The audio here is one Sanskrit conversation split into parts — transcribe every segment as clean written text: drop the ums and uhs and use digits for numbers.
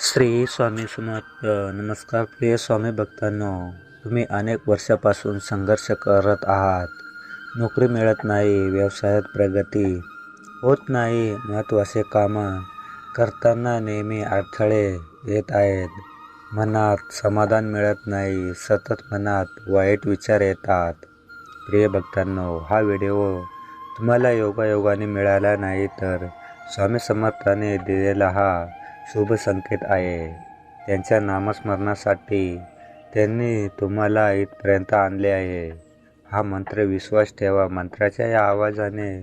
श्री स्वामी समर्थ. नमस्कार प्रिय स्वामी भक्तांनो, तुम्ही अनेक वर्षापासून संघर्ष करत आहात. नोकरी मिळत नाही, व्यवसायात प्रगती होत नाही, महत्त्वाचे कामं करताना नेहमी अडथळे येत आहेत. मनात समाधान मिळत नाही, सतत मनात वाईट विचार येतात. प्रिय भक्तांनो, हा व्हिडिओ तुम्हाला योगायोगाने मिळाला नाही तर स्वामी समर्थाने दिलेला हा शुभ संकेत आहे. त्यांच्या नामस्मरणासाठी त्यांनी तुम्हाला इथपर्यंत आणले आहे. हा मंत्र विश्वास ठेवा, मंत्राच्या या आवाजाने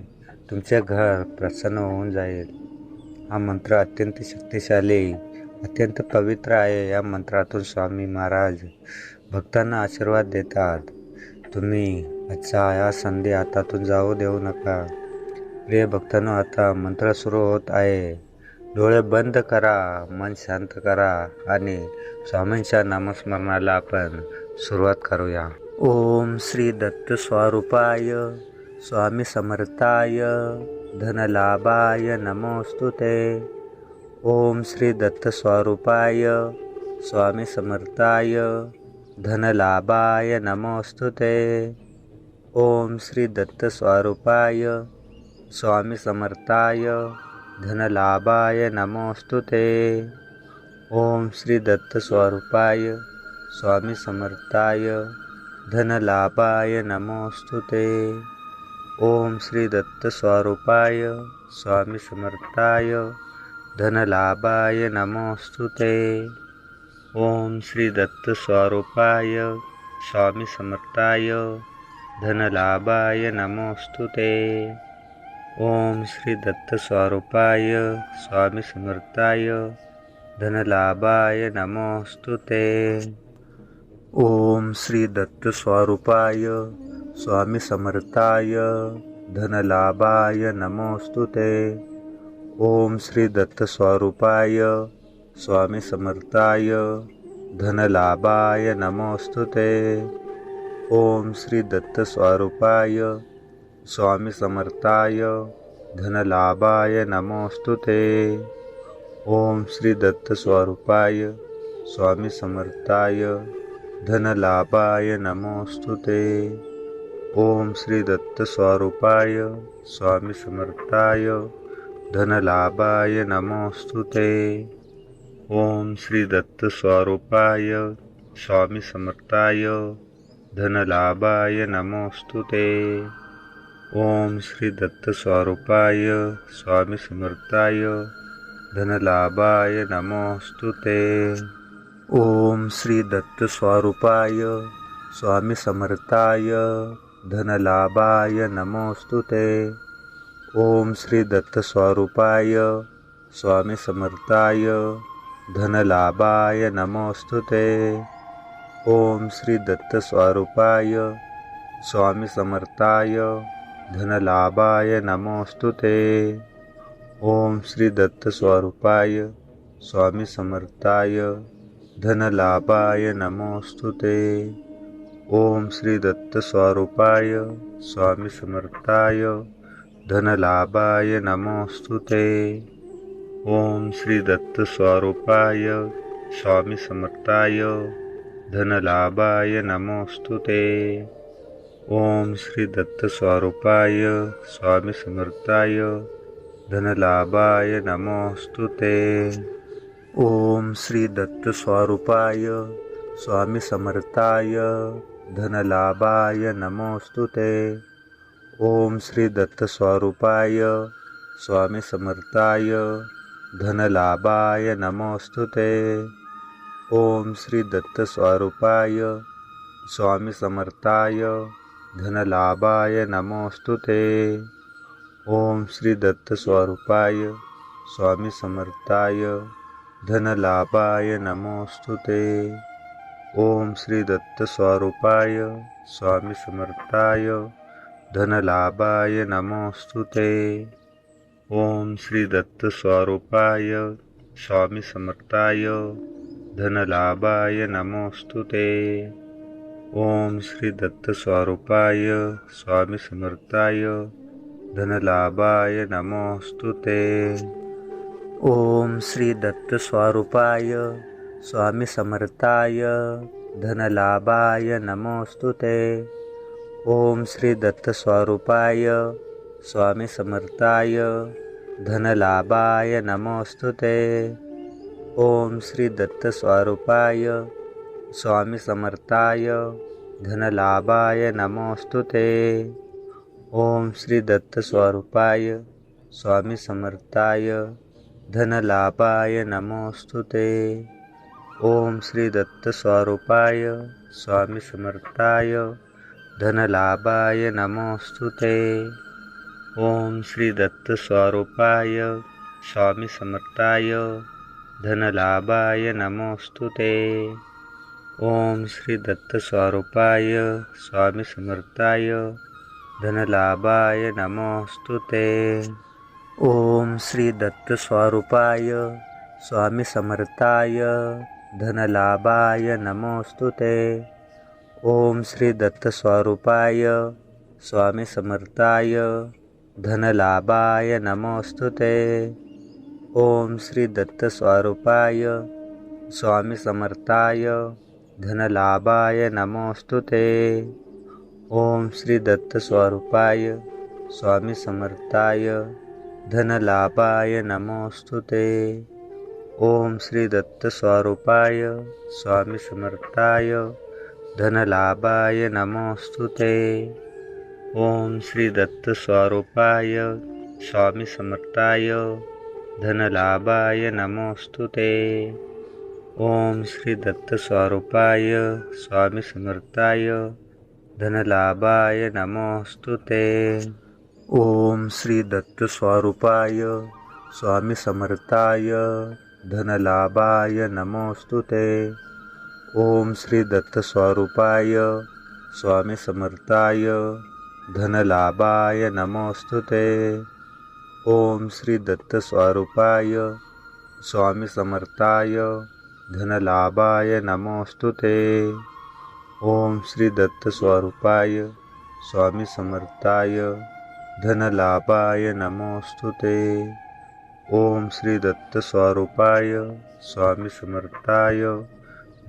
तुमचे घर प्रसन्न होऊन जाईल. हा मंत्र अत्यंत शक्तिशाली, अत्यंत पवित्र आहे. या मंत्रातून स्वामी महाराज भक्तांना आशीर्वाद देतात. तुम्ही आजचा या संधी हातातून जाऊ देऊ नका. प्रिय भक्तांनो, आता मंत्र सुरू होत आहे. डोळे बंद करा, मन शांत करा आणि स्वामींच्या नामस्मरणाला आपण सुरुवात करूया. ओम श्री दत्त स्वरूपाय स्वामी समर्थाय धनलाभाय नमोस्तुते. ओम श्री दत्त स्वरूपाय स्वामी समर्थाय धनलाभाय नमोस्तुते. ओम श्री दत्त स्वरूपाय स्वामी समर्थाय धनलाभाय नमोस्तुते. ओम श्री दत्त स्वरूपाय स्वामी समर्थाय धनलाभाय नमोस्तुते. ओम श्री दत्त स्वरूपाय स्वामी समर्थाय धनलाभाय नमोस्तुते. ओम श्री दत्त स्वरूपाय स्वामी समर्थाय धनलाभाय नमोस्तुते. ओम श्री दत्त स्वरूपाय स्वामी समर्थाय धनलाभाय नमोस्तुते. ओम श्री दत्त स्वरूपाय स्वामी समर्थाय धनलाभाय नमोस्तुते. ओम श्री दत्त स्वरूपाय स्वामी समर्थाय धनलाभाय नमोस्तुते. ओम श्री दत्त स्वरूपाय स्वामी समर्थाय धनलाभाय नमोस्तुते. ओम श्री दत्त स्वरूपाय स्वामी समर्थाय धनलाभाय नमोस्तुते. ओम श्री दत्त स्वरूपाय स्वामी समर्थाय धनलाभाय नमोस्तुते. ओम श्री दत्त स्वरूपाय स्वामी समर्थाय धनलाभाय नमोस्तुते. ओम श्री दत्त स्वरूपाय स्वामी समर्थाय धनलाभाय नमोस्तुते. ओम श्री दत्त स्वरूपाय स्वामी समर्थाय धनलाभाय नमोस्तुते. ओम श्री दत्त स्वरूपाय स्वामी समर्थाय धनलाभाय नमोस्तुते. ओम श्री दत्त स्वरूपाय स्वामी समर्थाय धनलाभाय नमोस्तुते. ओम श्री दत्त स्वरूपाय स्वामी समर्थाय धनलाभाय नमोस्तुते. ओम श्री दत्त स्वरूपाय स्वामी समर्थाय धनलाभाय नमोस्तुते. ओम श्री दत्त स्वरूपाय स्वामी समर्थाय धनलाभाय नमोस्तुते. ओम श्री दत्त स्वरूपाय स्वामी समर्थाय धनलाभाय नमोस्तुते. ओम श्री दत्त स्वरूपाय स्वामी समर्थाय धनलाभाय नमोस्तुते. ओम श्री दत्त स्वरूपाय स्वामी समर्थाय धनलाभाय नमोस्तुते. ओम श्री दत्त स्वरूपाय स्वामी समर्थाय धनलाभाय नमोस्तुते. ओम श्री दत्त स्वरूपाय स्वामी समर्थाय धनलाभाय नमोस्तुते. ओम श्री दत्त स्वरूपाय स्वामी समर्थाय धनलाभाय नमोस्तुते. ओम श्री दत्त स्वरूपाय स्वामी समर्थाय धनलाभाय नमोस्तुते. ओम श्री दत्त स्वरूपाय स्वामी समर्थाय धनलाभाय नमोस्तुते. ओम श्री दत्त स्वरूपाय स्वामी समर्थाय धनलाभाय नमोस्तुते। ओम श्री दत्त स्वरूपाय स्वामी समर्थाय धनलाभाय नमोस्तुते। ओम श्री दत्त स्वरूपाय स्वामी समर्थाय धनलाभाय नमोस्तुते। ओम श्री दत्त स्वरूपाय स्वामी समर्थाय धनलाभाय नमोस्तुते। ओम श्री दत्त स्वरूपाय स्वामी समर्थाय धनलाभाय नमोस्तुते। ओम श्री दत्त स्वरूपाय स्वामी समर्थाय धनलाभाय नमोस्तुते। ओम श्री दत्त स्वरूपाय स्वामी समर्थाय धनलाभाय नमोस्तुते। ओम श्री दत्त स्वरूपाय स्वामी समर्थाय धनलाभाय नमोस्तुते। ओम श्री दत्त स्वरूपाय स्वामी समर्थाय धनलाभाय नमोस्तुते। ओम श्री दत्त स्वरूपाय स्वामी समर्थाय धनलाभाय नमोस्तुते। ओम श्री दत्त स्वरूपाय स्वामी समर्थाय धनलाभाय नमोस्तुते। ओम श्री दत्त स्वरूपाय स्वामी समर्थाय धनलाभाय नमोस्तुते। ओम श्री दत्त स्वरूपाय स्वामी समर्थाय धनलाभाय नमोस्तुते। ओम श्री दत्त स्वरूपाय स्वामी समर्थाय धनलाभाय नमोस्तुते। ओम श्री दत्त स्वरूपाय स्वामी समर्थाय धनलाभाय नमोस्तुते। ओम श्री दत्त स्वरूपाय स्वामी समर्थाय धनलाभाय नमोस्तुते। ओम श्री दत्त स्वरूपाय स्वामी समर्थाय धनलाभाय नमोस्तुते। ओम श्री दत्त स्वरूपाय स्वामी समर्थाय धनलाभाय नमोस्तुते। ओम श्री दत्त स्वरूपाय स्वामी समर्थाय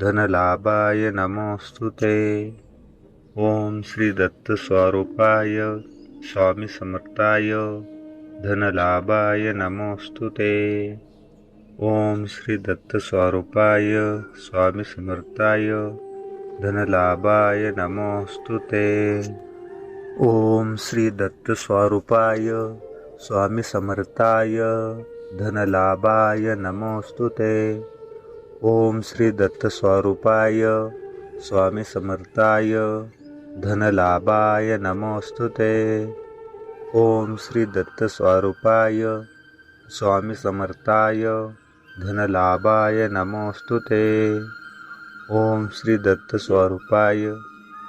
धनलाभाय नमोस्तुते। ओम श्री दत्त स्वरूपाय स्वामी समर्थाय धनलाभाय नमोस्तुते। ओम श्री दत्त स्वरूपाय स्वामी समर्थाय धनलाभाय नमोस्तुते। ओम श्री दत्त स्वरूपाय स्वामी समर्थाय धनलाभाय नमोस्तुते। ओम श्री दत्त स्वरूपाय स्वामी समर्थाय धनलाभाय नमोस्तुते। ओम श्री दत्त स्वरूपाय स्वामी समर्थाय धनलाभाय नमोस्तुते। ओम श्री दत्त स्वरूपाय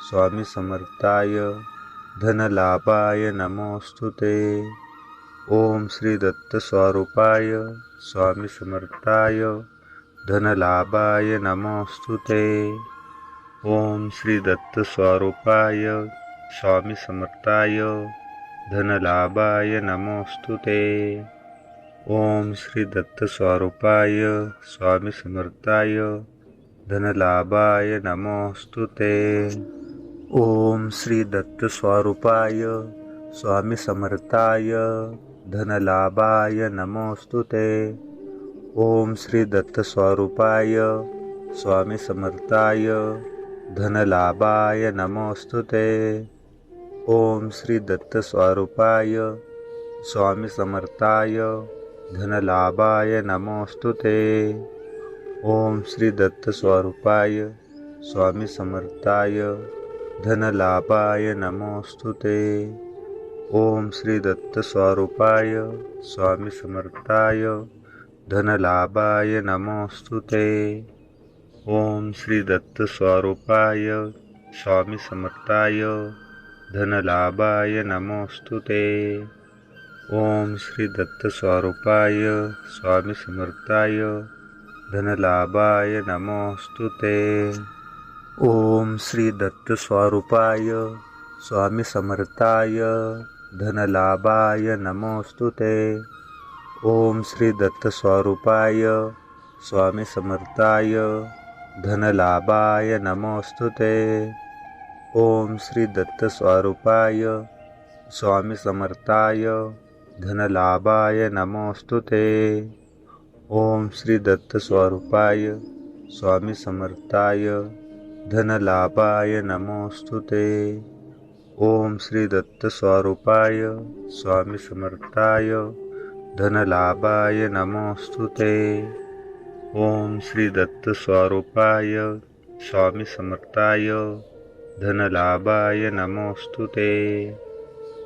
स्वामी समर्थाय धनलाभाय नमोस्तुते। ओम श्री दत्त स्वरूपाय स्वामी समर्थाय धनलाभाय नमोस्तुते। ओम श्री दत्त स्वरूपाय स्वामी समर्थाय धनलाभाय नमोस्तुते। ओम श्री दत्त स्वरूपाय स्वामी समर्थाय धनलाभाय नमोस्तुते। ओम श्री दत्त स्वरूपाय स्वामी समर्थाय धनलाभाय नमोस्तुते। ओम श्री दत्त स्वरूपाय स्वामी समर्थाय धनलाभाय नमोस्तुते। ओम श्री दत्त स्वरूपाय स्वामी समर्थाय धनलाभाय नमोस्तुते। ओम श्री दत्त स्वरूपाय स्वामी समर्थाय धनलाभाय नमोस्तुते। ओम श्री दत्त स्वरूपाय स्वामी समर्थाय धनलाभाय नमोस्तुते। ओम श्री दत्त स्वरूपाय स्वामी समर्थाय धनलाभाय नमोस्तुते। ओम श्री दत्त स्वरूपाय स्वामी समर्थाय धनलाभाय नमोस्तुते। ओम श्री दत्त स्वरूपाय स्वामी समर्थाय धनलाभाय नमोस्तुते। ओम श्री दत्त स्वरूपाय स्वामी समर्थाय धनलाभाय नमोस्तुते। ओम श्री दत्त स्वरूपाय स्वामी समर्थाय धनलाभाय नमोस्तुते। ओम श्री दत्त स्वरूपाय स्वामी समर्थाय धनलाभाय नमोस्तुते। ओम श्री दत्त स्वरूपाय स्वामी समर्थाय धनलाभाय नमोस्तुते। ओम श्री दत्त स्वरूपाय स्वामी समर्थाय धनलाभाय नमोस्तुते।